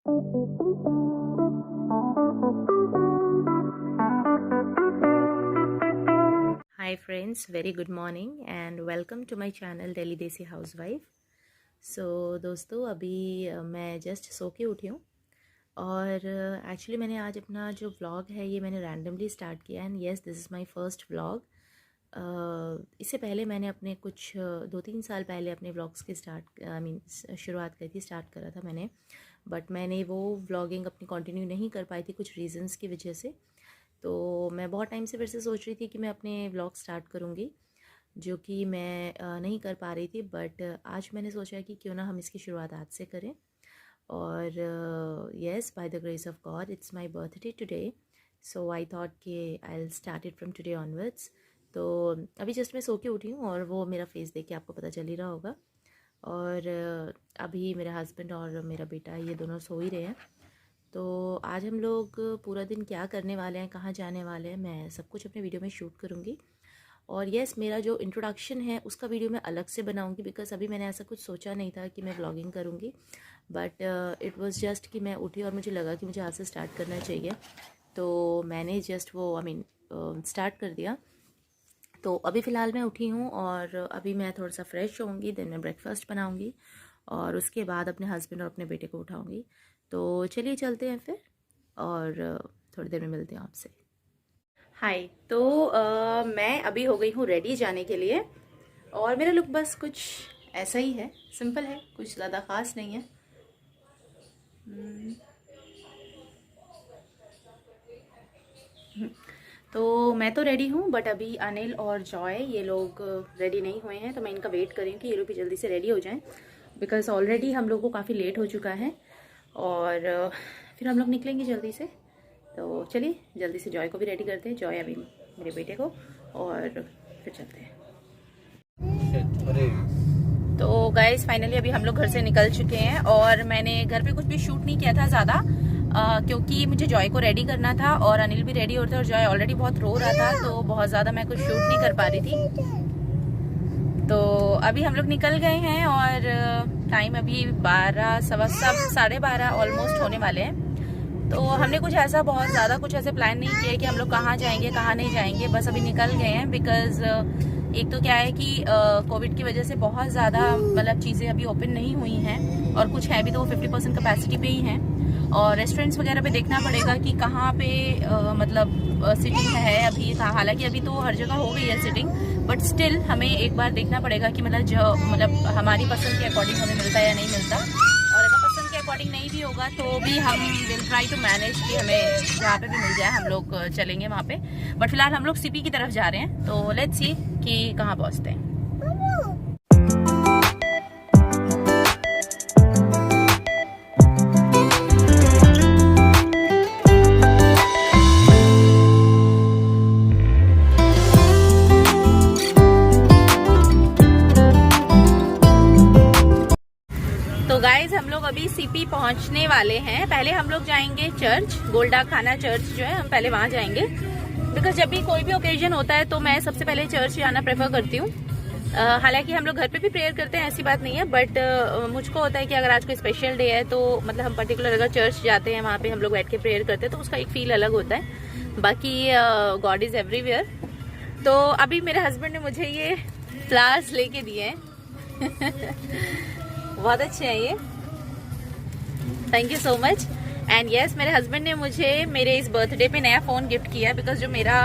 Hi friends, very good morning and welcome to my channel Delhi Desi Housewife. दोस्तों अभी मैं just so के उठी हूँ और एक्चुअली मैंने आज अपना जो व्लॉग है ये मैंने रैंडमली स्टार्ट किया and yes this is my first vlog. इससे पहले मैंने अपने कुछ 2-3 साल पहले अपने व्लॉग्स की शुरुआत करी थी, स्टार्ट करा था मैंने, बट मैंने वो व्लॉगिंग अपनी कंटिन्यू नहीं कर पाई थी कुछ रीज़न्स की वजह से। तो मैं बहुत टाइम से फिर से सोच रही थी कि मैं अपने व्लॉग स्टार्ट करूँगी, जो कि मैं नहीं कर पा रही थी, बट आज मैंने सोचा कि क्यों ना हम इसकी शुरुआत आज से करें। और yes, by the grace of God it's my birthday today, so I thought कि I will start it from today onwards. तो अभी जस्ट मैं सो के उठी हूँ और वो मेरा फेस देख के आपको पता चल ही रहा होगा। और अभी मेरा हस्बैंड और मेरा बेटा ये दोनों सो ही रहे हैं। तो आज हम लोग पूरा दिन क्या करने वाले हैं, कहाँ जाने वाले हैं, मैं सब कुछ अपने वीडियो में शूट करूँगी। और येस, मेरा जो इंट्रोडक्शन है उसका वीडियो मैं अलग से बनाऊँगी, बिकॉज अभी मैंने ऐसा कुछ सोचा नहीं था कि मैं व्लॉगिंग करूँगी, बट इट वाज जस्ट कि मैं उठी और मुझे लगा कि मुझे आज से स्टार्ट करना चाहिए, तो मैंने जस्ट वो स्टार्ट कर दिया। तो अभी फ़िलहाल मैं उठी हूँ और अभी मैं थोड़ा सा फ्रेश होऊंगी, देन मैं ब्रेकफास्ट बनाऊँगी और उसके बाद अपने हस्बैंड और अपने बेटे को उठाऊँगी। तो चलिए चलते हैं फिर और थोड़ी देर में मिलते हैं आपसे। हाय, तो मैं अभी हो गई हूँ रेडी जाने के लिए और मेरा लुक बस कुछ ऐसा ही है, सिंपल है, कुछ ज़्यादा ख़ास नहीं है। तो मैं तो रेडी हूँ, बट अभी अनिल और जॉय ये लोग रेडी नहीं हुए हैं, तो मैं इनका वेट कर रही हूँ कि ये लोग भी जल्दी से रेडी हो जाएं, बिकॉज़ ऑलरेडी हम लोग को काफ़ी लेट हो चुका है और फिर हम लोग निकलेंगे जल्दी से। तो चलिए जल्दी से जॉय को भी रेडी करते हैं, जॉय अभी मेरे बेटे को, और फिर चलते हैं। तो गाइस फाइनली अभी हम लोग घर से निकल चुके हैं और मैंने घर पे कुछ भी शूट नहीं किया था ज़्यादा, क्योंकि मुझे जॉय को रेडी करना था और अनिल भी रेडी होते और जॉय ऑलरेडी बहुत रो रहा था, तो बहुत ज़्यादा मैं कुछ शूट नहीं कर पा रही थी। तो अभी हम लोग निकल गए हैं और टाइम अभी 12:15 ऑलमोस्ट होने वाले हैं। तो हमने कुछ ऐसा बहुत ज़्यादा कुछ ऐसे प्लान नहीं किया कि हम लोग कहाँ जाएंगे कहाँ नहीं जाएंगे, बस अभी निकल गए हैं। बिकॉज़ एक तो क्या है कि कोविड की वजह से बहुत ज़्यादा मतलब चीज़ें अभी ओपन नहीं हुई हैं और कुछ है भी तो वो 50% कैपेसिटी पे ही हैं, और रेस्टोरेंट्स वगैरह पे देखना पड़ेगा कि कहाँ पे सिटिंग है अभी। हालांकि अभी तो हर जगह हो गई है सिटिंग, बट स्टिल हमें एक बार देखना पड़ेगा कि मतलब हमारी पसंद के अकॉर्डिंग हमें मिलता है या नहीं मिलता, और अगर पसंद के अकॉर्डिंग नहीं भी होगा तो भी हम विल ट्राई टू मैनेज कि हमें जहाँ पे भी मिल जाए हम लोग चलेंगे वहाँ पे। बट फिलहाल हम लोग सीपी की तरफ जा रहे हैं, तो लेट्स सी कि कहाँ पहुँचते हैं। तो गाइज हम लोग अभी सीपी पहुंचने वाले हैं। पहले हम लोग जाएंगे चर्च, गोल्डा खाना चर्च जो है, हम पहले वहां जाएंगे, बिकॉज जब भी कोई भी ओकेजन होता है तो मैं सबसे पहले चर्च जाना प्रेफर करती हूँ। हालांकि हम लोग घर पे भी प्रेयर करते हैं, ऐसी बात नहीं है, बट मुझको होता है कि अगर आज कोई स्पेशल डे है तो मतलब हम पर्टिकुलर अगर चर्च जाते हैं, वहाँ पे हम लोग बैठ के प्रेयर करते हैं, तो उसका एक फील अलग होता है। बाकी गॉड इज एवरीवेयर। तो अभी मेरे हस्बैंड ने मुझे ये फ्लावर्स लेके दिए हैं बहुत अच्छे हैं ये, thank you so much. And yes, मेरे हस्बैंड ने मुझे मेरे इस बर्थडे पे नया फ़ोन गिफ्ट किया है, बिकॉज जो मेरा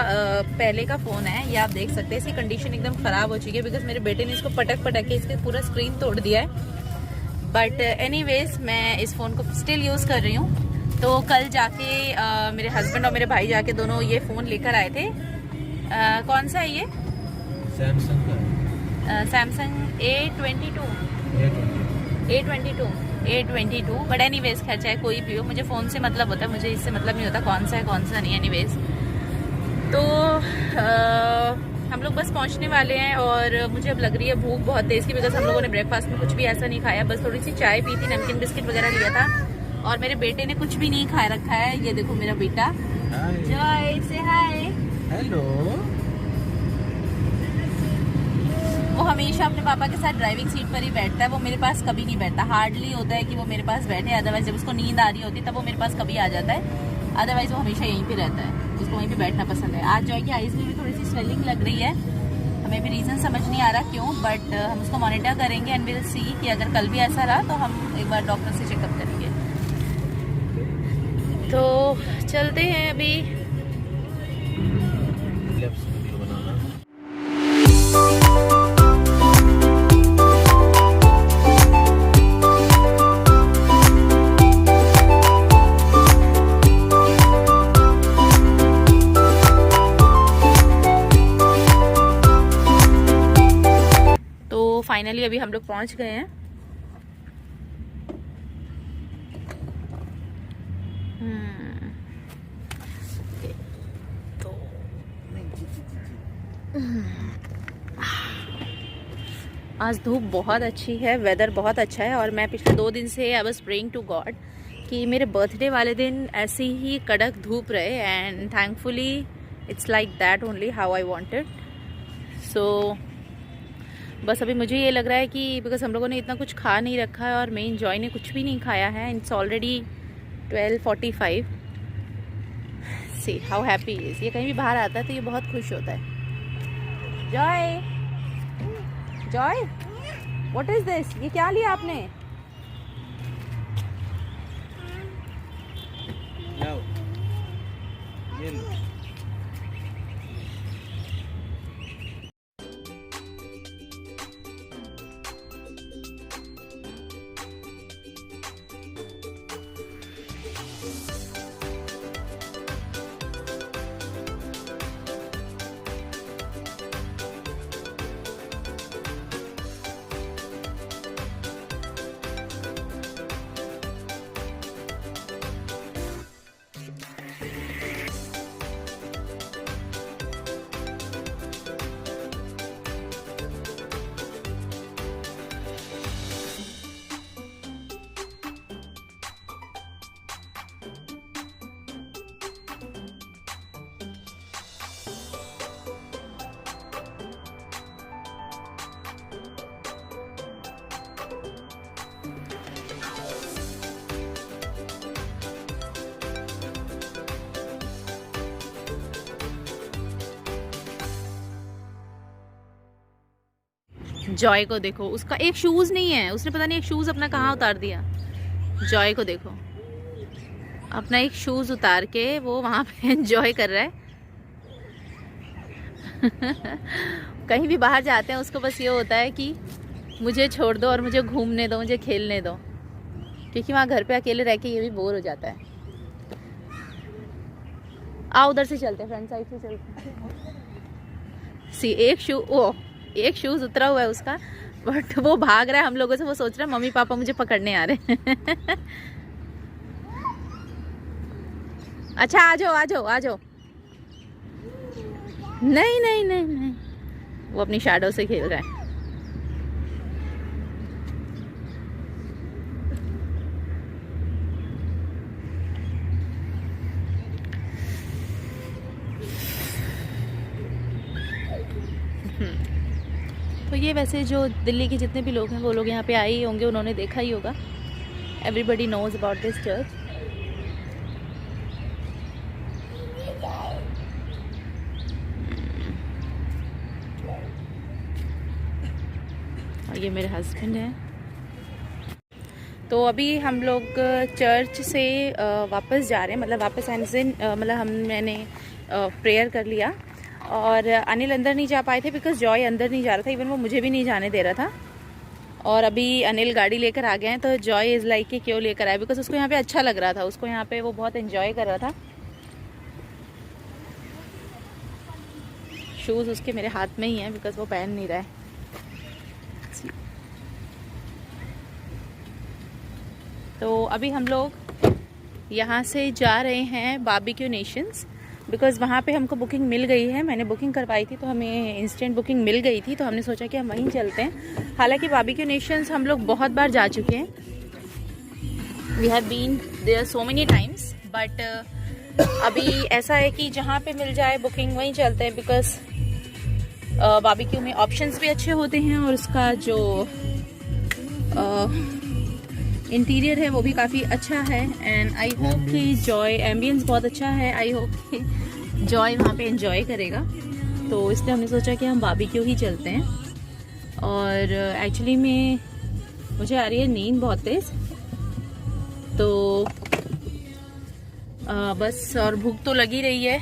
पहले का फ़ोन है ये आप देख सकते हैं, इसकी कंडीशन एकदम ख़राब हो चुकी है, बिकॉज मेरे बेटे ने इसको पटक के इसके पूरा स्क्रीन तोड़ दिया है। बट एनीवेज मैं इस फ़ोन को स्टिल यूज़ कर रही हूँ। तो कल जाके मेरे हस्बैंड और मेरे भाई जाके दोनों ये फ़ोन लेकर आए थे। कौन सा है ये? सैमसंग का, सैमसंग A22। बट एनीवेज खैर चाहे कोई भी हो, मुझे फ़ोन से मतलब होता है, मुझे इससे मतलब नहीं होता कौन सा है कौन सा नहीं। एनीवेज तो हम लोग बस पहुंचने वाले हैं और मुझे अब लग रही है भूख बहुत तेज़ की, बिकॉज हम लोगों ने ब्रेकफास्ट में कुछ भी ऐसा नहीं खाया, बस थोड़ी सी चाय पी थी, नमकीन बिस्किट वगैरह लिया था, और मेरे बेटे ने कुछ भी नहीं खा रखा है। ये देखो मेरा बेटा, जॉय से हाय, हेलो। वो हमेशा अपने पापा के साथ ड्राइविंग सीट पर ही बैठता है, वो मेरे पास कभी नहीं बैठता। हार्डली होता है कि वो मेरे पास बैठे, अदरवाइज जब उसको नींद आ रही होती है तब वो मेरे पास कभी आ जाता है, अदरवाइज वो हमेशा यहीं पे रहता है, उसको वहीं पे बैठना पसंद है। आज जॉय की आईज में भी थोड़ी सी स्वेलिंग लग रही है, हमें भी रीज़न समझ नहीं आ रहा क्यों, बट हम उसको मॉनिटर करेंगे एंड विल सी कि अगर कल भी ऐसा रहा तो हम एक बार डॉक्टर से चेकअप करेंगे। तो चलते हैं अभी। तो फाइनली अभी हम लोग पहुंच गए हैं। तो आज धूप बहुत अच्छी है, वेदर बहुत अच्छा है, और मैं पिछले 2 दिन से I was praying to God कि मेरे बर्थडे वाले दिन ऐसी ही कड़क धूप रहे, and thankfully it's like that only how I wanted. So बस अभी मुझे ये लग रहा है कि बिकॉज हम लोगों ने इतना कुछ खा नहीं रखा है और मेन जॉय ने कुछ भी नहीं खाया है, it's already 12:45। See how happy is. ये कहीं भी बाहर आता है तो ये बहुत खुश होता है। Joy, Joy, what is this? ये क्या लिया आपने? ये लो। जॉय को देखो, उसका एक शूज नहीं है, उसने पता नहीं एक शूज अपना कहाँ उतार दिया। जॉय को देखो, अपना एक शूज उतार के वो वहां पे एंजॉय कर रहा है। कहीं भी बाहर जाते हैं उसको बस ये होता है कि मुझे छोड़ दो और मुझे घूमने दो, मुझे खेलने दो, क्योंकि वहाँ घर पे अकेले रह के ये भी बोर हो जाता है। आओ उधर से चलते हैं, फ्रंट साइड से चलते हैं। सी एक शूज उतरा हुआ है उसका, बट वो भाग रहा है हम लोगों से। वो सोच रहा है मम्मी पापा मुझे पकड़ने आ रहे हैं। अच्छा आ जाओ आ जाओ आ जाओ। नहीं नहीं नहीं नहीं, वो अपनी शैडो से खेल रहा है। तो ये वैसे जो दिल्ली के जितने भी लोग हैं वो लोग यहाँ पे आए ही होंगे, उन्होंने देखा ही होगा। Everybody knows about this church. और ये मेरे हस्बैंड हैं। तो अभी हम लोग चर्च से वापस जा रहे हैं, मतलब वापस मतलब मैंने प्रेयर कर लिया, और अनिल अंदर नहीं जा पाए थे बिकॉज जॉय अंदर नहीं जा रहा था, इवन वो मुझे भी नहीं जाने दे रहा था। और अभी अनिल गाड़ी लेकर आ गए हैं, तो जॉय इज़ लाइक कि क्यों लेकर आए, बिकॉज उसको यहाँ पे अच्छा लग रहा था, उसको यहाँ पे वो बहुत एंजॉय कर रहा था। शूज़ उसके मेरे हाथ में ही हैं बिकॉज वो पहन नहीं रहा है। तो अभी हम लोग यहाँ से जा रहे हैं बारबेक्यू नेशंस, बिकॉज़ वहाँ पे हमको बुकिंग मिल गई है। मैंने बुकिंग करवाई थी तो हमें इंस्टेंट बुकिंग मिल गई थी, तो हमने सोचा कि हम वहीं चलते हैं। हालांकि बारबेक्यू नेशंस हम लोग बहुत बार जा चुके हैं, we have been there so many times, but अभी ऐसा है कि जहाँ पे मिल जाए बुकिंग वहीं चलते हैं, बिकॉज बारबेक्यू में ऑप्शंस भी अच्छे होते हैं और उसका जो इंटीरियर है वो भी काफ़ी अच्छा है। एंड आई होप कि जॉय एम्बियंस बहुत अच्छा है, आई होप कि जॉय वहाँ पे एंजॉय करेगा। तो इसलिए हमने सोचा कि हम बारबेक्यू ही चलते हैं। और एक्चुअली में मुझे आ रही है नींद बहुत तेज़, तो बस और भूख तो लगी रही है।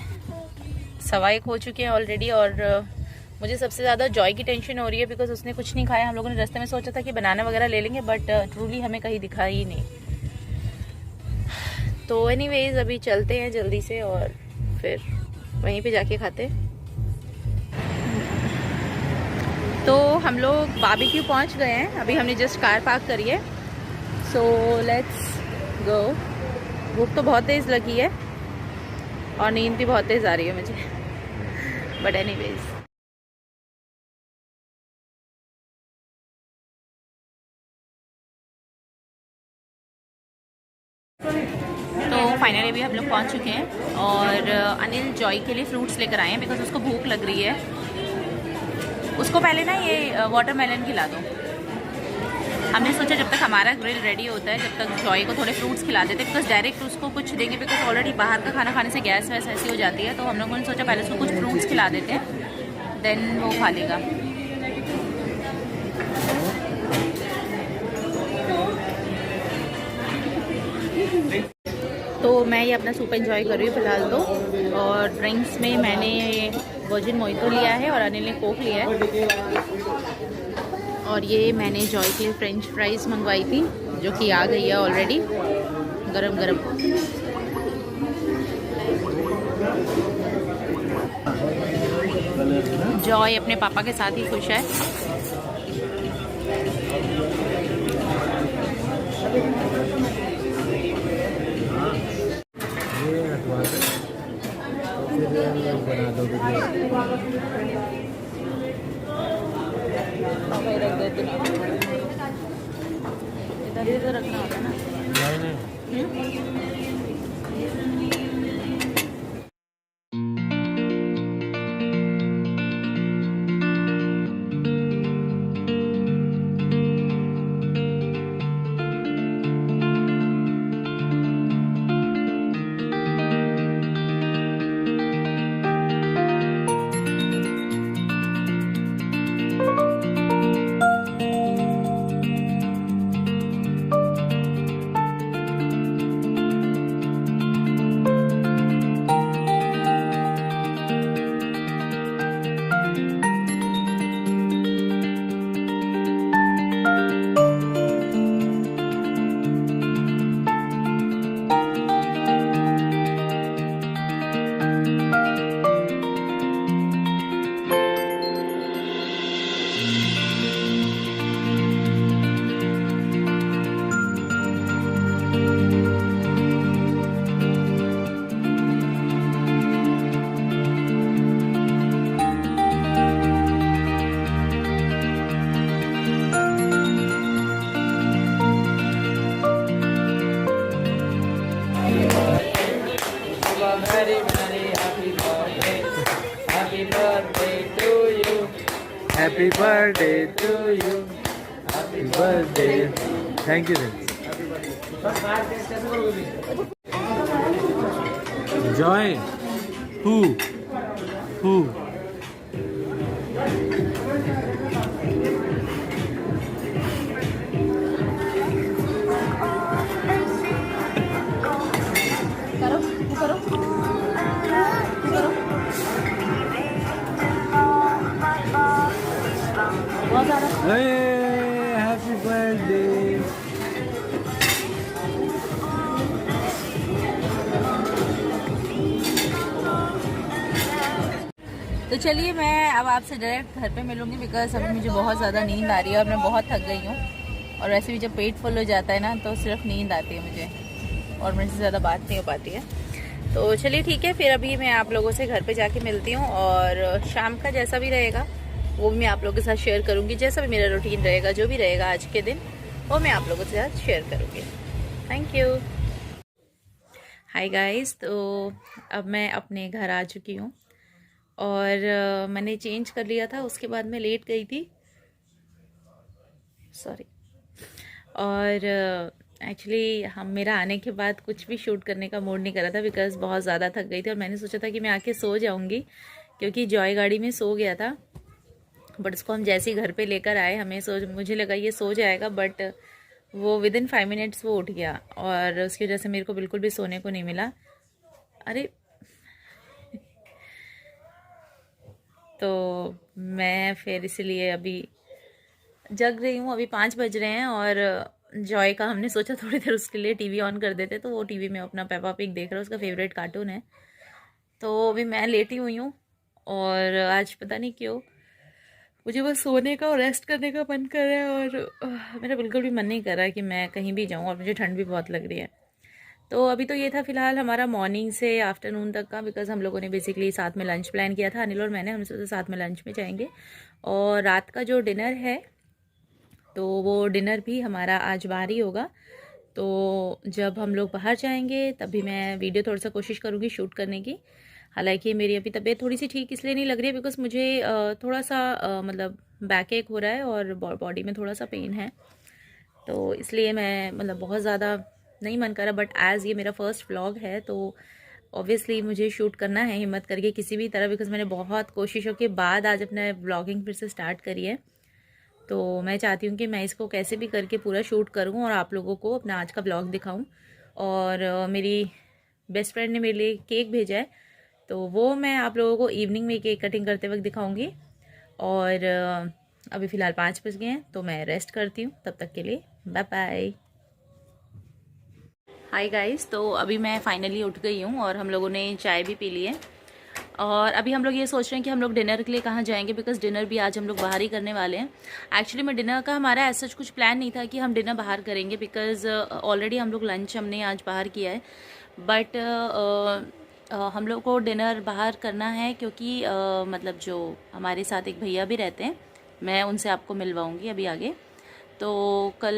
1:15 हो चुके हैं ऑलरेडी और मुझे सबसे ज़्यादा जॉय की टेंशन हो रही है बिकॉज उसने कुछ नहीं खाया। हम लोगों ने रास्ते में सोचा था कि बनाना वगैरह ले लेंगे बट ट्रूली हमें कहीं दिखा ही नहीं। तो एनीवेज अभी चलते हैं जल्दी से और फिर वहीं पे जाके खाते हैं। तो हम लोग बारबेक्यू पहुंच गए हैं, अभी हमने जस्ट कार पार्क करी है। So let's go. भूख तो बहुत तेज़ लगी है और नींद भी बहुत तेज़ आ रही है मुझे, बट एनीवेज। तो फाइनली भी हम लोग पहुंच चुके हैं और अनिल जॉय के लिए फ्रूट्स लेकर आए हैं बिकॉज उसको भूख लग रही है। उसको पहले ना ये वाटरमेलन खिला दो। हमने सोचा जब तक हमारा ग्रिल रेडी होता है जब तक जॉय को थोड़े फ्रूट्स खिला देते बिकॉज डायरेक्ट उसको कुछ देंगे बिकॉज ऑलरेडी बाहर का खाना खाने से गैस वैस ऐसी हो जाती है। तो हम लोगों ने सोचा पहले उसको कुछ फ्रूट्स खिला देते हैं, देन वो खा लेगा। तो मैं ये अपना सूप एंजॉय कर रही हूँ फिलहाल तो। और ड्रिंक्स में मैंने वर्जिन मोहितो लिया है और अनिल ने कोक लिया है। और ये मैंने जॉय के लिए फ्रेंच फ्राइज मंगवाई थी जो कि आ गई है ऑलरेडी गरम गरम। जॉय अपने पापा के साथ ही खुश है। बना दो इधर ही तो रखना होता है ना। Happy birthday to you. Happy birthday. Thank you. Joy. Who? Hey, happy birthday. तो चलिए मैं अब आपसे डायरेक्ट घर पे मिलूंगी बिकॉज अभी मुझे बहुत ज़्यादा नींद आ रही है और मैं बहुत थक गई हूँ। और वैसे भी जब पेट फुल हो जाता है ना तो सिर्फ नींद आती है मुझे और मेरे से ज़्यादा बात नहीं हो पाती है। तो चलिए ठीक है, फिर अभी मैं आप लोगों से घर पे जाके मिलती हूँ और शाम का जैसा भी रहेगा वो भी मैं आप लोगों के साथ शेयर करूँगी। जैसा भी मेरा रूटीन रहेगा, जो भी रहेगा आज के दिन, वो मैं आप लोगों के साथ शेयर करूँगी। Thank you. हाय गाइस, तो अब मैं अपने घर आ चुकी हूँ और मैंने चेंज कर लिया था, उसके बाद मैं लेट गई थी, सॉरी। और एक्चुअली मेरा आने के बाद कुछ भी शूट करने का मूड नहीं कर रहा था बिकॉज़ बहुत ज़्यादा थक गई थी और मैंने सोचा था कि मैं आके सो जाऊंगी क्योंकि जॉय गाड़ी में सो गया था। बट उसको हम जैसे ही घर पे लेकर आए मुझे लगा ये सो जाएगा, बट वो विद इन 5 मिनट्स वो उठ गया और उसकी वजह से मेरे को बिल्कुल भी सोने को नहीं मिला। अरे तो मैं फिर इसलिए अभी जग रही हूँ। अभी 5 बज रहे हैं और जॉय का हमने सोचा थोड़ी देर उसके लिए टीवी ऑन कर देते, तो वो टीवी में अपना पेपा पिग देख रहा है, उसका फेवरेट कार्टून है। तो अभी मैं लेटी हुई हूँ और आज पता नहीं क्यों मुझे बस सोने का और रेस्ट करने का मन कर रहा है और मेरा बिल्कुल भी मन नहीं कर रहा है कि मैं कहीं भी जाऊँ, और मुझे ठंड भी बहुत लग रही है। तो अभी तो ये था फ़िलहाल हमारा मॉर्निंग से आफ्टरनून तक का, बिकॉज़ हम लोगों ने बेसिकली साथ में लंच प्लान किया था, अनिल और मैंने। हम सोचा साथ में लंच में जाएंगे और रात का जो डिनर है तो वो डिनर भी हमारा आज बाहर ही होगा। तो जब हम लोग बाहर जाएंगे तभी मैं वीडियो थोड़ा सा कोशिश करूँगी शूट करने की। हालांकि मेरी अभी तबीयत थोड़ी सी ठीक इसलिए नहीं लग रही है बिकॉज़ मुझे थोड़ा सा मतलब बैक एक हो रहा है और बॉडी में थोड़ा सा पेन है, तो इसलिए मैं मतलब बहुत ज़्यादा नहीं मन कर रहा। बट एज़ ये मेरा फर्स्ट व्लॉग है तो ऑब्वियसली मुझे शूट करना है हिम्मत करके किसी भी तरह, बिकॉज़ मैंने बहुत कोशिशों के बाद आज अपना व्लॉगिंग फिर से स्टार्ट करी है। तो मैं चाहती हूँ कि मैं इसको कैसे भी करके पूरा शूट करूँ और आप लोगों को अपना आज का व्लॉग दिखाऊँ। और मेरी बेस्ट फ्रेंड ने मेरे लिए केक भेजा है, तो वो मैं आप लोगों को इवनिंग में केक कटिंग करते वक्त दिखाऊंगी। और अभी फ़िलहाल 5 बज गए हैं तो मैं रेस्ट करती हूँ, तब तक के लिए बाय बाय। हाय गाइस, तो अभी मैं फाइनली उठ गई हूँ और हम लोगों ने चाय भी पी ली है और अभी हम लोग ये सोच रहे हैं कि हम लोग डिनर के लिए कहाँ जाएंगे, बिकॉज डिनर भी आज हम लोग बाहर ही करने वाले हैं। एक्चुअली में डिनर का हमारा ऐसा कुछ प्लान नहीं था कि हम डिनर बाहर करेंगे, बिकॉज ऑलरेडी हम लोग लंच हमने आज बाहर किया है। बट हम लोग को डिनर बाहर करना है क्योंकि मतलब जो हमारे साथ एक भैया भी रहते हैं, मैं उनसे आपको मिलवाऊंगी अभी आगे। तो कल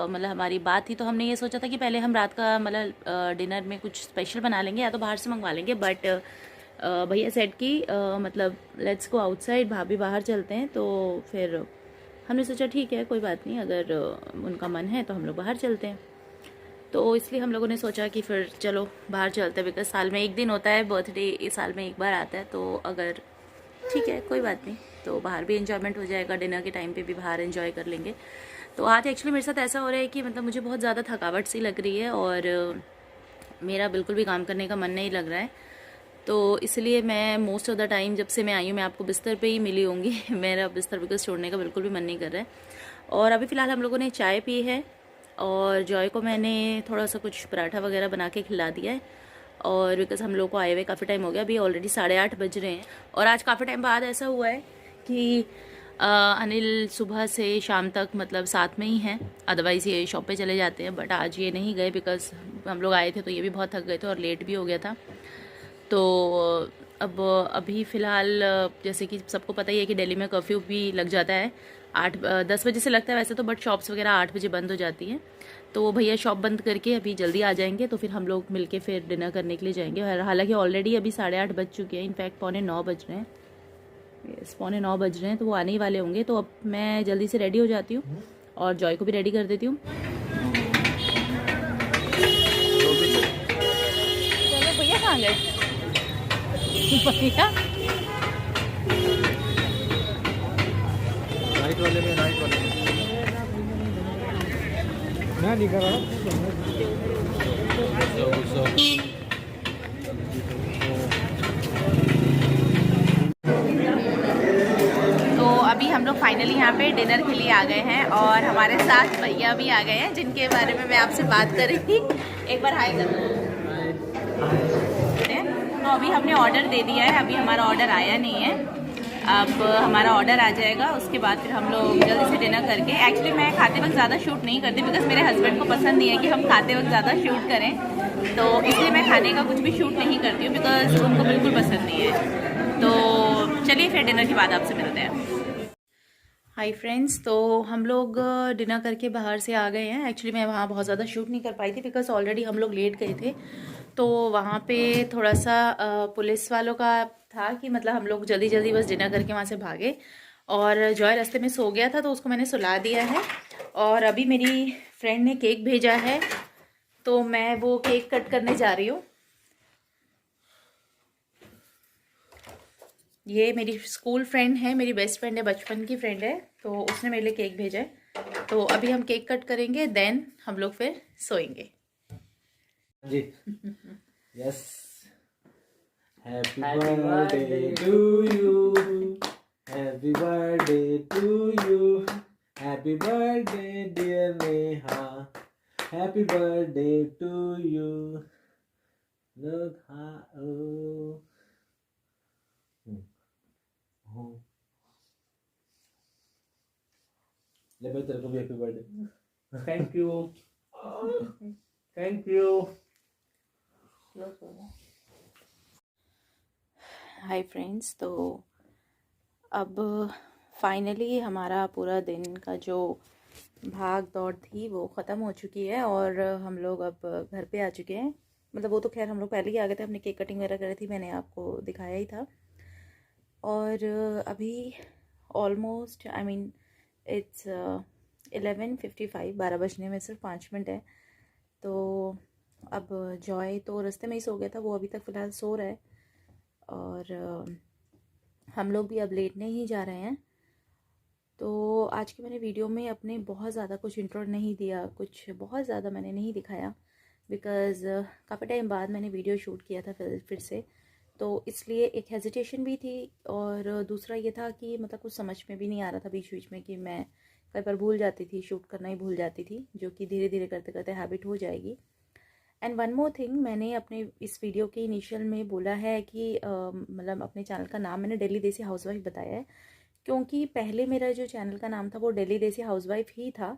मतलब हमारी बात थी, तो हमने ये सोचा था कि पहले हम रात का मतलब डिनर में कुछ स्पेशल बना लेंगे या तो बाहर से मंगवा लेंगे। बट भैया सेट कि मतलब लेट्स गो आउटसाइड, भाभी बाहर चलते हैं। तो फिर हमने सोचा ठीक है कोई बात नहीं, अगर उनका मन है तो हम लोग बाहर चलते हैं। तो इसलिए हम लोगों ने सोचा कि फिर चलो बाहर चलते हैं, बिकॉज साल में एक दिन होता है, बर्थडे इस साल में एक बार आता है। तो अगर ठीक है कोई बात नहीं, तो बाहर भी एंजॉयमेंट हो जाएगा, डिनर के टाइम पे भी बाहर एंजॉय कर लेंगे। तो आज एक्चुअली मेरे साथ ऐसा हो रहा है कि मतलब मुझे बहुत ज़्यादा थकावट सी लग रही है और मेरा बिल्कुल भी काम करने का मन नहीं लग रहा है। तो इसलिए मैं मोस्ट ऑफ द टाइम जब से मैं आई हूँ मैं आपको बिस्तर पे ही मिली होंगी मेरा बिस्तर बिकॉज छोड़ने का बिल्कुल भी मन नहीं कर रहा है। और अभी फ़िलहाल हम लोगों ने चाय पी है और जॉय को मैंने थोड़ा सा कुछ पराठा वगैरह बना के खिला दिया है। और बिकॉज हम लोग को आए हुए काफ़ी टाइम हो गया, अभी ऑलरेडी 8:30 बज रहे हैं। और आज काफ़ी टाइम बाद ऐसा हुआ है कि अनिल सुबह से शाम तक मतलब साथ में ही हैं, अदरवाइज़ ये शॉप पे चले जाते हैं। बट आज ये नहीं गए बिकॉज हम लोग आए थे तो ये भी बहुत थक गए थे और लेट भी हो गया था। तो अब अभी फ़िलहाल जैसे कि सबको पता ही है कि दिल्ली में कर्फ्यू भी लग जाता है 10 बजे से लगता है वैसे तो, बट शॉप्स वगैरह 8 बजे बंद हो जाती हैं। तो वो भैया शॉप बंद करके अभी जल्दी आ जाएंगे, तो फिर हम लोग मिलके फिर डिनर करने के लिए जाएंगे। हालांकि ऑलरेडी अभी 8:30 बज चुके हैं, इनफैक्ट 8:45 बज रहे हैं, 8:45 बज रहे हैं, तो वो आने ही वाले होंगे। तो अब मैं जल्दी से रेडी हो जाती हूँ और जॉय को भी रेडी कर देती हूँ। भैया कहाँ गए भैया? नाइट वाले में मैं नहीं कर रहा। तो अभी हम लोग फाइनली यहाँ पे डिनर के लिए आ गए हैं और हमारे साथ भैया भी आ गए हैं जिनके बारे में मैं आपसे बात कर रही थी। एक बार हाय कर दो। तो अभी हमने ऑर्डर दे दिया है, अभी हमारा ऑर्डर आया नहीं है, अब हमारा ऑर्डर आ जाएगा, उसके बाद फिर हम लोग जल्दी से डिनर करके। एक्चुअली मैं खाते वक्त ज़्यादा शूट नहीं करती बिकॉज मेरे हस्बैंड को पसंद नहीं है कि हम खाते वक्त ज़्यादा शूट करें, तो इसलिए मैं खाने का कुछ भी शूट नहीं करती हूँ बिकॉज उनको बिल्कुल पसंद नहीं है। तो चलिए फिर डिनर के बाद आपसे मिलते हैं। हाय फ्रेंड्स, तो हम लोग डिनर करके बाहर से आ गए हैं। एक्चुअली मैं वहाँ बहुत ज़्यादा शूट नहीं कर पाई थी बिकॉज ऑलरेडी हम लोग लेट गए थे। तो वहाँ पे थोड़ा सा पुलिस वालों का था कि मतलब हम लोग जल्दी जल्दी बस डिनर करके वहाँ से भागे, और जॉय रास्ते में सो गया था तो उसको मैंने सुला दिया है। और अभी मेरी फ्रेंड ने केक भेजा है तो मैं वो केक कट करने जा रही हूँ। ये मेरी स्कूल फ्रेंड है, मेरी बेस्ट फ्रेंड है, बचपन की फ्रेंड है, तो उसने मेरे लिए केक भेजा है। तो अभी हम केक कट करेंगे, देन हम लोग फिर सोएंगे। जी yes, happy birthday to you, happy birthday to you, happy birthday dear Neha, happy birthday to you. Look how ले भाई, तेरे को भी happy birthday. Thank you, thank you. Hi friends, तो अब फाइनली हमारा पूरा दिन का जो भाग दौड़ थी वो ख़त्म हो चुकी है और हम लोग अब घर पे आ चुके हैं। मतलब वो तो खैर हम लोग पहले ही आ गए थे, हमने केक कटिंग वगैरह करी थी, मैंने आपको दिखाया ही था। और अभी ऑलमोस्ट आई मीन इट्स 11:55, 12 बजने में सिर्फ 5 मिनट है। तो अब जॉय तो रास्ते में ही सो गया था, वो अभी तक फ़िलहाल सो रहा है, और हम लोग भी अब लेटने ही जा रहे हैं। तो आज की मैंने वीडियो में अपने बहुत ज़्यादा कुछ इंट्रो नहीं दिया, कुछ बहुत ज़्यादा मैंने नहीं दिखाया, बिकॉज़ काफ़ी टाइम बाद मैंने वीडियो शूट किया था फिर से, तो इसलिए एक हेजिटेशन भी थी, और दूसरा ये था कि मतलब कुछ समझ में भी नहीं आ रहा था बीच बीच में, कि मैं कई बार भूल जाती थी, शूट करना ही भूल जाती थी, जो कि धीरे धीरे करते करते हैबिट हो जाएगी। एंड वन मोर थिंग, मैंने अपने इस वीडियो के इनिशियल में बोला है कि मतलब अपने चैनल का नाम मैंने डेली देसी हाउसवाइफ बताया है, क्योंकि पहले मेरा जो चैनल का नाम था वो डेली देसी हाउसवाइफ ही था,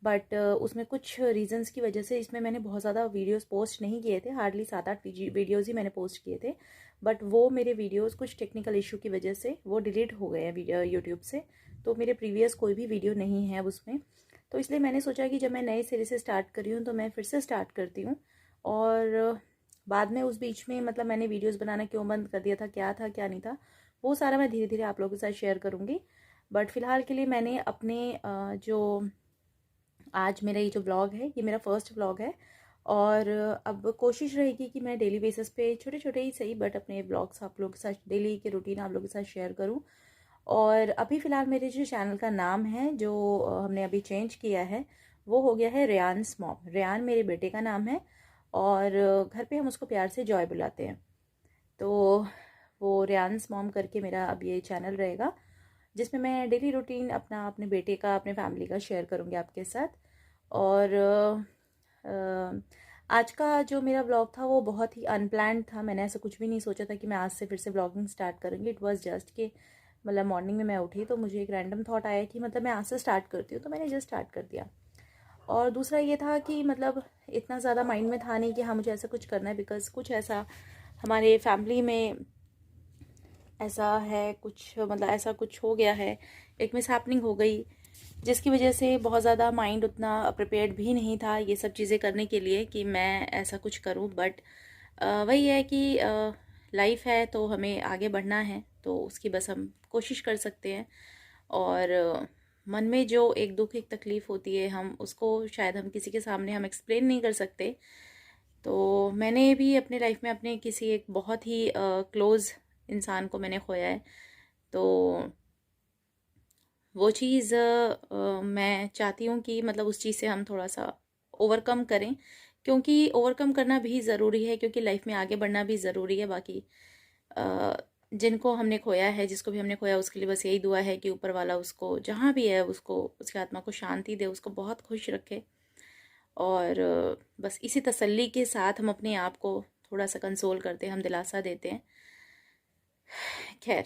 बट उसमें कुछ रीजंस की वजह से इसमें मैंने बहुत ज़्यादा वीडियोस पोस्ट नहीं किए थे, हार्डली 7-8 वीडियोस ही मैंने पोस्ट किए थे। बट वो मेरे वीडियोस कुछ टेक्निकल इशू की वजह से वो डिलीट हो गए हैं यूट्यूब से, तो मेरे प्रीवियस कोई भी वीडियो नहीं है उसमें। तो इसलिए मैंने सोचा कि जब मैं नए सिरे से स्टार्ट कर रही हूँ तो मैं फिर से स्टार्ट करती हूँ। और बाद में उस बीच में मतलब मैंने वीडियोस बनाना क्यों बंद कर दिया था, क्या था क्या नहीं था, वो सारा मैं धीरे धीरे आप लोगों के साथ शेयर करूँगी। बट फ़िलहाल के लिए मैंने अपने जो आज मेरा ये जो ब्लॉग है ये मेरा फर्स्ट ब्लॉग है, और अब कोशिश रहेगी कि मैं डेली बेसिस पे छोटे छोटे ही सही बट अपने ब्लॉग्स आप लोगों के साथ डेली के रूटीन आप लोगों के साथ शेयर करूं। और अभी फ़िलहाल मेरे जो चैनल का नाम है जो हमने अभी चेंज किया है वो हो गया है रेयान्स मॉम। रेयान मेरे बेटे का नाम है, और घर पे हम उसको प्यार से जॉय बुलाते हैं, तो वो रेयान्स मॉम करके मेरा अब ये चैनल रहेगा, जिसमें मैं डेली रूटीन अपना, अपने बेटे का, अपने फैमिली का शेयर करूँगी आपके साथ। और आज का जो मेरा ब्लॉग था वो बहुत ही अनप्लान्ड था, मैंने ऐसा कुछ भी नहीं सोचा था कि मैं आज से फिर से ब्लॉगिंग स्टार्ट करूँगी। इट वाज जस्ट कि मतलब मॉर्निंग में मैं उठी तो मुझे एक रैंडम थॉट आया कि मतलब मैं आज से स्टार्ट करती हूँ, तो मैंने जस्ट स्टार्ट कर दिया। और दूसरा ये था कि मतलब इतना ज़्यादा माइंड में था नहीं कि हाँ मुझे ऐसा कुछ करना है, बिकॉज़ कुछ ऐसा हमारे फैमिली में ऐसा है, कुछ मतलब ऐसा कुछ हो गया है, एक मिस हैपनिंग हो गई, जिसकी वजह से बहुत ज़्यादा माइंड उतना प्रिपेयर्ड भी नहीं था ये सब चीज़ें करने के लिए कि मैं ऐसा कुछ करूं। बट वही है कि लाइफ है तो हमें आगे बढ़ना है, तो उसकी बस हम कोशिश कर सकते हैं। और मन में जो एक दुख, एक तकलीफ़ होती है, हम उसको शायद हम किसी के सामने हम एक्सप्लेन नहीं कर सकते। तो मैंने भी अपने लाइफ में अपने किसी एक बहुत ही क्लोज़ इंसान को मैंने खोया है, तो वो चीज़ मैं चाहती हूँ कि मतलब उस चीज़ से हम थोड़ा सा ओवरकम करें, क्योंकि ओवरकम करना भी ज़रूरी है, क्योंकि लाइफ में आगे बढ़ना भी ज़रूरी है। बाकी जिनको हमने खोया है, जिसको भी हमने खोया, उसके लिए बस यही दुआ है कि ऊपर वाला उसको जहाँ भी है उसको, उसकी आत्मा को शांति दे, उसको बहुत खुश रखे। और बस इसी तसल्ली के साथ हम अपने आप को थोड़ा सा कंसोल करते हैं, हम दिलासा देते हैं। खैर,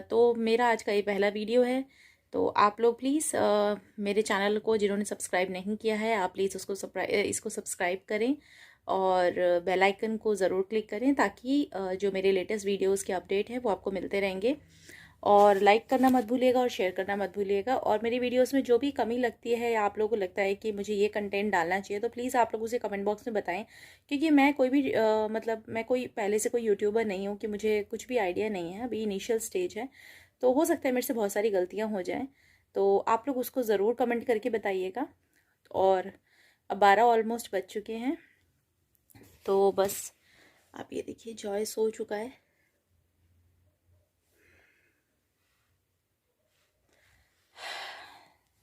तो मेरा आज का ये पहला वीडियो है, तो आप लोग प्लीज़ मेरे चैनल को जिन्होंने सब्सक्राइब नहीं किया है, आप प्लीज़ इसको सब्सक्राइब करें और बेल आइकन को ज़रूर क्लिक करें, ताकि जो मेरे लेटेस्ट वीडियोस के अपडेट हैं वो आपको मिलते रहेंगे। और लाइक करना मत भूलिएगा और शेयर करना मत भूलिएगा। और मेरी वीडियोस में जो भी कमी लगती है या आप लोगों को लगता है कि मुझे ये कंटेंट डालना चाहिए तो प्लीज़ आप लोग उसे कमेंट बॉक्स में बताएं, क्योंकि मैं कोई भी मतलब मैं कोई पहले से कोई यूट्यूबर नहीं हूँ कि मुझे कुछ भी आइडिया नहीं है, अभी इनिशियल स्टेज है, तो हो सकता है मेरे से बहुत सारी गलतियाँ हो जाएँ, तो आप लोग उसको ज़रूर कमेंट करके बताइएगा। और अब 12 ऑलमोस्ट बज चुके हैं, तो बस आप ये देखिए जॉय सो चुका है।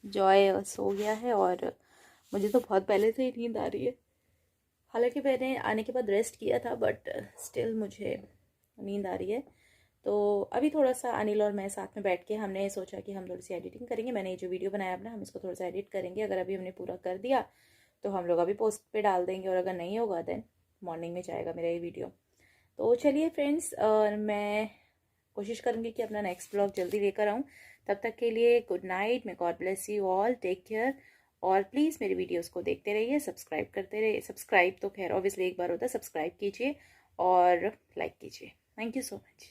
जॉय सो गया है और मुझे तो बहुत पहले से ही नींद आ रही है। हालांकि मैंने आने के बाद रेस्ट किया था बट स्टिल मुझे नींद आ रही है। तो अभी थोड़ा सा अनिल और मैं साथ में बैठ के हमने सोचा कि हम थोड़ी सी एडिटिंग करेंगे। मैंने ये जो वीडियो बनाया अपना, हम इसको थोड़ा सा एडिट करेंगे। अगर अभी हमने पूरा कर दिया तो हम लोग अभी पोस्ट पे डाल देंगे, और अगर नहीं होगा देन मॉर्निंग में जाएगा मेरा ये वीडियो। तो चलिए फ्रेंड्स, मैं कोशिश करूँगी कि अपना नेक्स्ट ब्लॉग जल्दी लेकर आऊँ। तब तक के लिए good night, may God bless you all, take care. और प्लीज़ मेरी वीडियोस को देखते रहिए, सब्सक्राइब करते रहिए। सब्सक्राइब तो खैर ऑब्वियसली एक बार होता है, सब्सक्राइब कीजिए और लाइक कीजिए। Thank you so much.